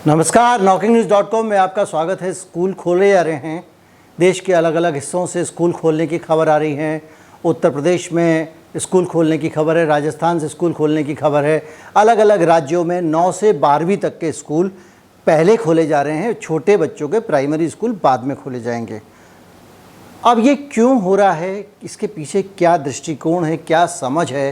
नमस्कार, knocking-news.com में आपका स्वागत है। स्कूल खोले जा रहे हैं। देश के अलग अलग हिस्सों से स्कूल खोलने की खबर आ रही है। उत्तर प्रदेश में स्कूल खोलने की खबर है, राजस्थान से स्कूल खोलने की खबर है। अलग अलग राज्यों में 9 से 12वीं तक के स्कूल पहले खोले जा रहे हैं। छोटे बच्चों के प्राइमरी स्कूल बाद में खोले जाएंगे। अब ये क्यों हो रहा है, इसके पीछे क्या दृष्टिकोण है, क्या समझ है,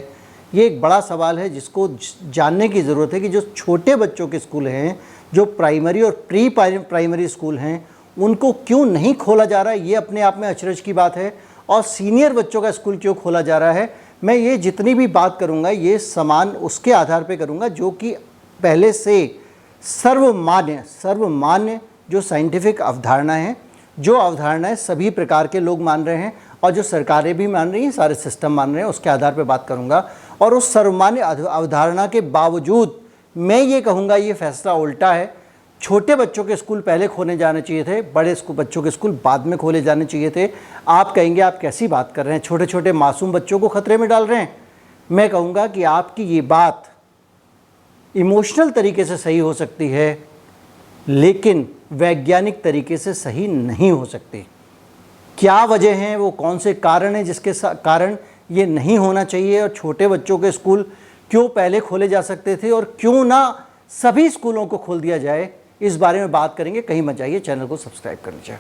ये एक बड़ा सवाल है जिसको जानने की ज़रूरत है कि जो छोटे बच्चों के स्कूल हैं, जो प्राइमरी और प्री प्राइमरी स्कूल हैं, उनको क्यों नहीं खोला जा रहा है। ये अपने आप में अचरज की बात है। और सीनियर बच्चों का स्कूल क्यों खोला जा रहा है, मैं ये जितनी भी बात करूँगा ये समान उसके आधार पे करूँगा जो कि पहले से सर्वमान्य जो साइंटिफिक अवधारणा है, जो अवधारणाएं सभी प्रकार के लोग मान रहे हैं और जो सरकारें भी मान रही हैं, सारे सिस्टम मान रहे हैं, उसके आधार पे बात करूँगा। और उस सर्वमान्य अवधारणा के बावजूद मैं ये कहूँगा ये फैसला उल्टा है। छोटे बच्चों के स्कूल पहले खोले जाने चाहिए थे, बड़े बच्चों के स्कूल बाद में खोले जाने चाहिए थे। आप कहेंगे आप कैसी बात कर रहे हैं, छोटे छोटे मासूम बच्चों को खतरे में डाल रहे हैं। मैं कहूँगा कि आपकी ये बात इमोशनल तरीके से सही हो सकती है, लेकिन वैज्ञानिक तरीके से सही नहीं हो सकती। क्या वजह हैं, वो कौन से कारण हैं जिसके कारण ये नहीं होना चाहिए, और छोटे बच्चों के स्कूल क्यों पहले खोले जा सकते थे और क्यों ना सभी स्कूलों को खोल दिया जाए, इस बारे में बात करेंगे। कहीं मत जाइए, चैनल को सब्सक्राइब कर लीजिए।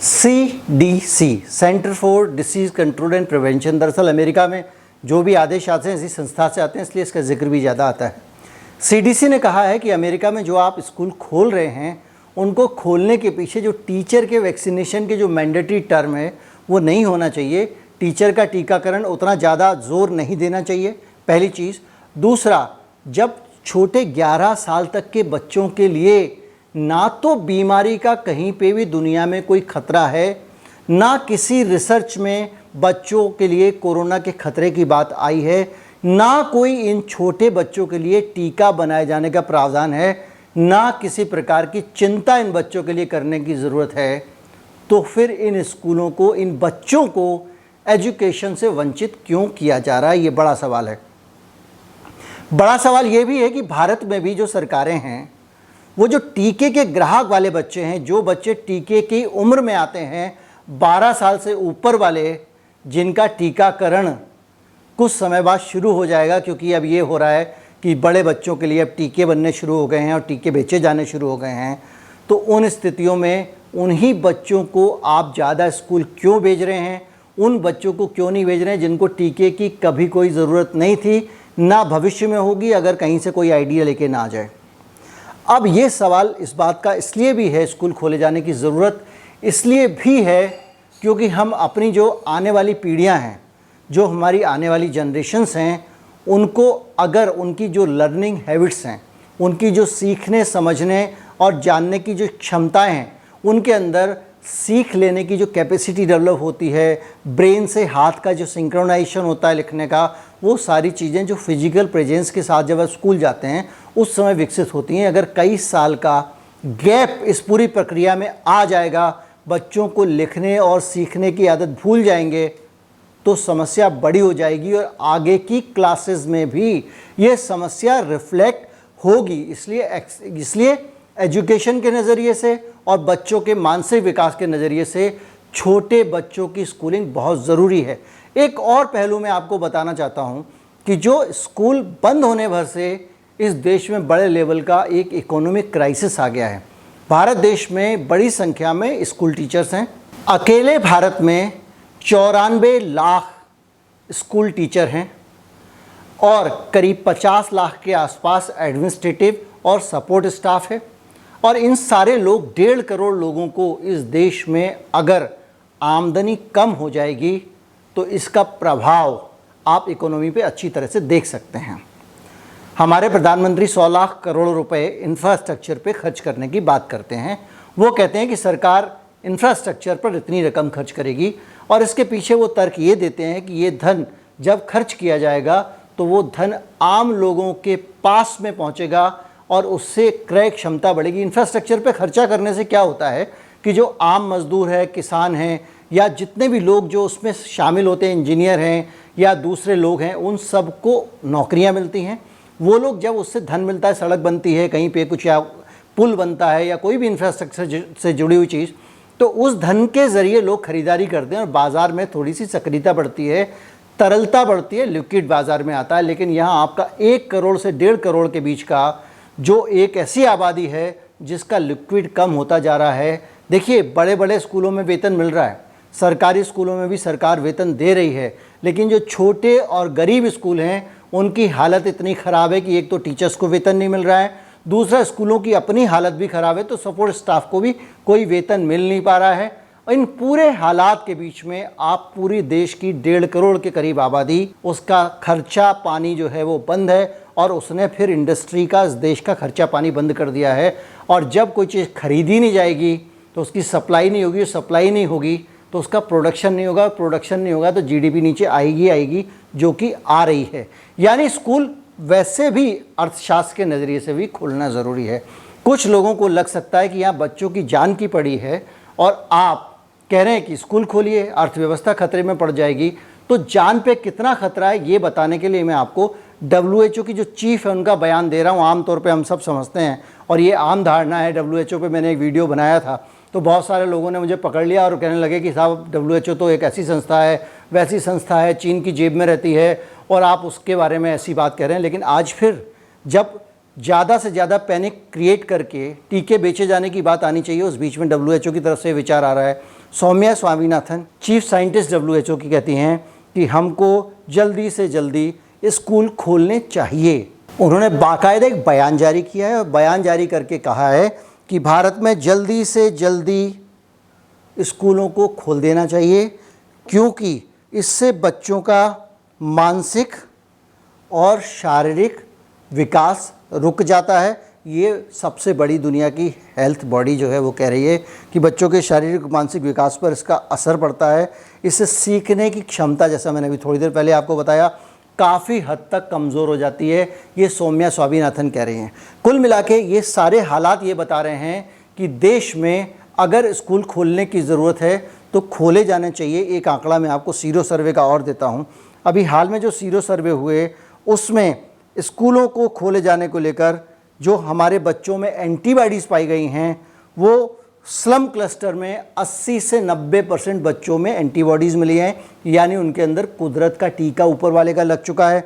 CDC, centre for disease control and prevention, दरअसल अमेरिका में जो भी आदेश आते हैं इसी संस्था से आते हैं, इसलिए इसका जिक्र भी ज़्यादा आता है। CDC ने कहा है कि अमेरिका में जो आप स्कूल खोल रहे हैं, उनको खोलने के पीछे जो टीचर के वैक्सीनेशन के जो मैंडेटरी टर्म है वो नहीं होना चाहिए। टीचर का टीकाकरण उतना ज़्यादा जोर नहीं देना चाहिए, पहली चीज़। दूसरा, जब छोटे 11 साल तक के बच्चों के लिए ना तो बीमारी का कहीं पे भी दुनिया में कोई खतरा है, ना किसी रिसर्च में बच्चों के लिए कोरोना के खतरे की बात आई है, ना कोई इन छोटे बच्चों के लिए टीका बनाए जाने का प्रावधान है, ना किसी प्रकार की चिंता इन बच्चों के लिए करने की ज़रूरत है, तो फिर इन स्कूलों को, इन बच्चों को एजुकेशन से वंचित क्यों किया जा रहा है, ये बड़ा सवाल है। बड़ा सवाल ये भी है कि भारत में भी जो सरकारें हैं, वो जो टीके के ग्राहक वाले बच्चे हैं, जो बच्चे टीके की उम्र में आते हैं, 12 साल से ऊपर वाले, जिनका टीकाकरण कुछ समय बाद शुरू हो जाएगा, क्योंकि अब ये हो रहा है कि बड़े बच्चों के लिए अब टीके बनने शुरू हो गए हैं और टीके बेचे जाने शुरू हो गए हैं, तो उन स्थितियों में उन्हीं बच्चों को आप ज़्यादा स्कूल क्यों भेज रहे हैं, उन बच्चों को क्यों नहीं भेज रहे हैं जिनको टीके की कभी कोई ज़रूरत नहीं थी, ना भविष्य में होगी अगर कहीं से कोई आइडिया लेके ना आ जाए। अब ये सवाल इस बात का इसलिए भी है, स्कूल खोले जाने की ज़रूरत इसलिए भी है क्योंकि हम अपनी जो आने वाली पीढ़ियाँ हैं, जो हमारी आने वाली जनरेशन्स हैं, उनको अगर उनकी जो लर्निंग हैबिट्स हैं, उनकी जो सीखने समझने और जानने की जो क्षमताएं हैं, उनके अंदर सीख लेने की जो कैपेसिटी डेवलप होती है, ब्रेन से हाथ का जो सिंक्रोनाइजेशन होता है लिखने का, वो सारी चीज़ें जो फिजिकल प्रेजेंस के साथ जब वह स्कूल जाते हैं उस समय विकसित होती हैं। अगर कई साल का गैप इस पूरी प्रक्रिया में आ जाएगा, बच्चों को लिखने और सीखने की आदत भूल जाएंगे, तो समस्या बड़ी हो जाएगी और आगे की क्लासेस में भी ये समस्या रिफ्लेक्ट होगी। इसलिए एजुकेशन के नज़रिए से और बच्चों के मानसिक विकास के नज़रिए से छोटे बच्चों की स्कूलिंग बहुत ज़रूरी है। एक और पहलू मैं आपको बताना चाहता हूँ कि जो स्कूल बंद होने भर से इस देश में बड़े लेवल का एक इकोनॉमिक क्राइसिस आ गया है। भारत देश में बड़ी संख्या में स्कूल टीचर्स हैं। अकेले भारत में 94 लाख स्कूल टीचर हैं और करीब 50 लाख के आसपास एडमिनिस्ट्रेटिव और सपोर्ट स्टाफ है। और इन सारे लोग, 1.5 करोड़ लोगों को इस देश में अगर आमदनी कम हो जाएगी तो इसका प्रभाव आप इकोनॉमी पे अच्छी तरह से देख सकते हैं। हमारे प्रधानमंत्री 100 लाख करोड़ रुपए इंफ्रास्ट्रक्चर पे खर्च करने की बात करते हैं। वो कहते हैं कि सरकार इंफ्रास्ट्रक्चर पर इतनी रकम खर्च करेगी, और इसके पीछे वो तर्क ये देते हैं कि ये धन जब खर्च किया जाएगा तो वो धन आम लोगों के पास में पहुंचेगा और उससे क्रय क्षमता बढ़ेगी। इंफ्रास्ट्रक्चर पे खर्चा करने से क्या होता है कि जो आम मजदूर है, किसान हैं या जितने भी लोग जो उसमें शामिल होते हैं, इंजीनियर हैं या दूसरे लोग हैं, उन सबको नौकरियां मिलती हैं। वो लोग जब उससे धन मिलता है, सड़क बनती है कहीं पे, कुछ या पुल बनता है या कोई भी इंफ्रास्ट्रक्चर से जुड़ी हुई चीज़, तो उस धन के ज़रिए लोग खरीदारी करते हैं और बाज़ार में थोड़ी सी सक्रियता बढ़ती है, तरलता बढ़ती है, लिक्विड बाज़ार में आता है। लेकिन यहाँ आपका 1 करोड़ से 1.5 करोड़ के बीच का जो एक ऐसी आबादी है जिसका लिक्विड कम होता जा रहा है। देखिए, बड़े बड़े स्कूलों में वेतन मिल रहा है, सरकारी स्कूलों में भी सरकार वेतन दे रही है, लेकिन जो छोटे और गरीब स्कूल हैं उनकी हालत इतनी ख़राब है कि एक तो टीचर्स को वेतन नहीं मिल रहा है, दूसरा स्कूलों की अपनी हालत भी ख़राब है, तो सपोर्ट स्टाफ को भी कोई वेतन मिल नहीं पा रहा है। इन पूरे हालात के बीच में आप पूरी देश की 1.5 करोड़ के करीब आबादी, उसका खर्चा पानी जो है वो बंद है, और उसने फिर इंडस्ट्री का, इस देश का खर्चा पानी बंद कर दिया है। और जब कोई चीज़ खरीदी नहीं जाएगी तो उसकी सप्लाई नहीं होगी, सप्लाई नहीं होगी तो उसका प्रोडक्शन नहीं होगा, प्रोडक्शन नहीं होगा तो जीडीपी नीचे आएगी, जो कि आ रही है। यानी स्कूल वैसे भी अर्थशास्त्र के नज़रिए से भी खुलना ज़रूरी है। कुछ लोगों को लग सकता है कि यहाँ बच्चों की जान की पड़ी है और आप कह रहे हैं कि स्कूल खोलिए, अर्थव्यवस्था खतरे में पड़ जाएगी। तो जान पे कितना खतरा है ये बताने के लिए मैं आपको WHO की जो चीफ है उनका बयान दे रहा हूँ। आमतौर पे हम सब समझते हैं और ये आम धारणा है। WHO पे मैंने एक वीडियो बनाया था तो बहुत सारे लोगों ने मुझे पकड़ लिया और कहने लगे कि साहब WHO तो एक ऐसी संस्था है, वैसी संस्था है, चीन की जेब में रहती है और आप उसके बारे में ऐसी बात कह रहे हैं। लेकिन आज फिर जब ज़्यादा से ज़्यादा पैनिक क्रिएट करके टीके बेचे जाने की बात आनी चाहिए, उस बीच में WHO की तरफ से विचार आ रहा है। Soumya Swaminathan, chief scientist WHO की, कहती हैं कि हमको जल्दी से जल्दी स्कूल खोलने चाहिए। उन्होंने बाकायदा एक बयान जारी किया है और बयान जारी करके कहा है कि भारत में जल्दी से जल्दी स्कूलों को खोल देना चाहिए, क्योंकि इससे बच्चों का मानसिक और शारीरिक विकास रुक जाता है। ये सबसे बड़ी दुनिया की हेल्थ बॉडी जो है वो कह रही है कि बच्चों के शारीरिक मानसिक विकास पर इसका असर पड़ता है। इससे सीखने की क्षमता, जैसा मैंने अभी थोड़ी देर पहले आपको बताया, काफ़ी हद तक कमज़ोर हो जाती है। ये सौम्या स्वामीनाथन कह रही हैं। कुल मिला के ये सारे हालात ये बता रहे हैं कि देश में अगर स्कूल खोलने की ज़रूरत है तो खोले जाने चाहिए। एक आंकड़ा मैं आपको सीरो सर्वे का और देता हूँ। अभी हाल में जो सीरो सर्वे हुए उसमें स्कूलों को खोले जाने को लेकर जो हमारे बच्चों में एंटीबॉडीज़ पाई गई हैं, वो स्लम क्लस्टर में 80 से 90% बच्चों में एंटीबॉडीज़ मिली हैं, यानी उनके अंदर कुदरत का टीका ऊपर वाले का लग चुका है।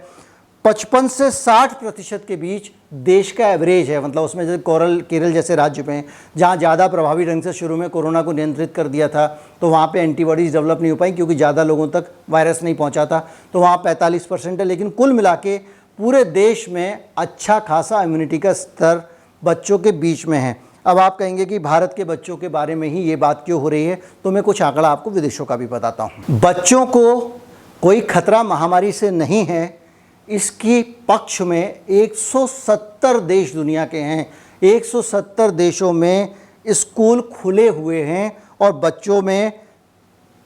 55 से 60% के बीच देश का एवरेज है, मतलब उसमें जैसे केरल जैसे राज्य में जहाँ ज़्यादा प्रभावी ढंग से शुरू में कोरोना को नियंत्रित कर दिया था तो वहाँ पे एंटीबॉडीज़ डेवलप नहीं हो पाई क्योंकि ज़्यादा लोगों तक वायरस नहीं पहुँचा था, तो वहाँ 45% है। लेकिन कुल मिला के पूरे देश में अच्छा खासा इम्यूनिटी का स्तर बच्चों के बीच में है। अब आप कहेंगे कि भारत के बच्चों के बारे में ही ये बात क्यों हो रही है, तो मैं कुछ आंकड़ा आपको विदेशों का भी बताता हूँ। बच्चों को कोई खतरा महामारी से नहीं है, इसकी पक्ष में 170 देश दुनिया के हैं। 170 देशों में स्कूल खुले हुए हैं और बच्चों में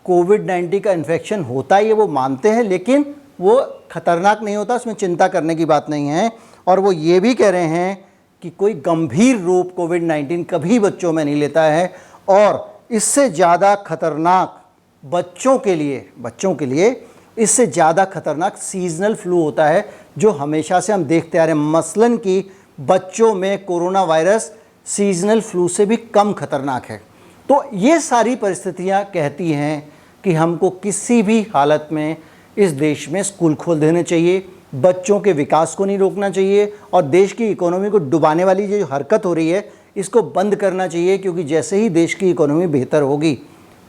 कोविड-19 का इन्फेक्शन होता ही है, वो मानते हैं, लेकिन वो खतरनाक नहीं होता, उसमें चिंता करने की बात नहीं है। और वो ये भी कह रहे हैं कि कोई गंभीर रूप कोविड-19 कभी बच्चों में नहीं लेता है। और इससे ज़्यादा खतरनाक बच्चों के लिए इससे ज़्यादा खतरनाक सीजनल फ्लू होता है, जो हमेशा से हम देखते आ रहे हैं। मसलन कि बच्चों में कोरोना वायरस सीजनल फ्लू से भी कम खतरनाक है। तो ये सारी परिस्थितियाँ कहती हैं कि हमको किसी भी हालत में इस देश में स्कूल खोल देने चाहिए, बच्चों के विकास को नहीं रोकना चाहिए और देश की इकोनॉमी को डुबाने वाली जो हरकत हो रही है इसको बंद करना चाहिए। क्योंकि जैसे ही देश की इकोनॉमी बेहतर होगी,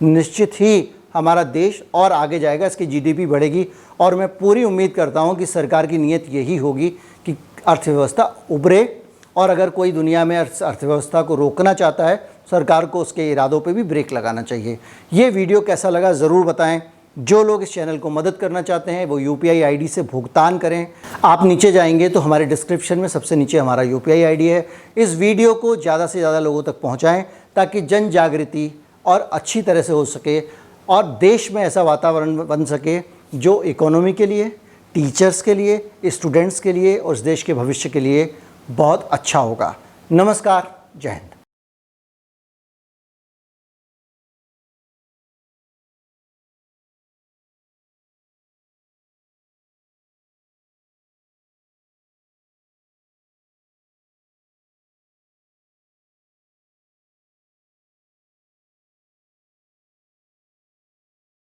निश्चित ही हमारा देश और आगे जाएगा, इसकी जीडीपी बढ़ेगी। और मैं पूरी उम्मीद करता हूं कि सरकार की नीयत यही होगी कि अर्थव्यवस्था उभरे, और अगर कोई दुनिया में अर्थव्यवस्था को रोकना चाहता है, सरकार को उसके इरादों पे भी ब्रेक लगाना चाहिए। ये वीडियो कैसा लगा ज़रूर बताएं। जो लोग इस चैनल को मदद करना चाहते हैं वो UPI ID से भुगतान करें। आप नीचे जाएंगे तो हमारे डिस्क्रिप्शन में सबसे नीचे हमारा UPI ID है। इस वीडियो को ज़्यादा से ज़्यादा लोगों तक पहुंचाएं ताकि जन जागृति और अच्छी तरह से हो सके और देश में ऐसा वातावरण बन सके जो इकोनॉमी के लिए, टीचर्स के लिए, स्टूडेंट्स के लिए और इस देश के भविष्य के लिए बहुत अच्छा होगा। नमस्कार, जय हिंद।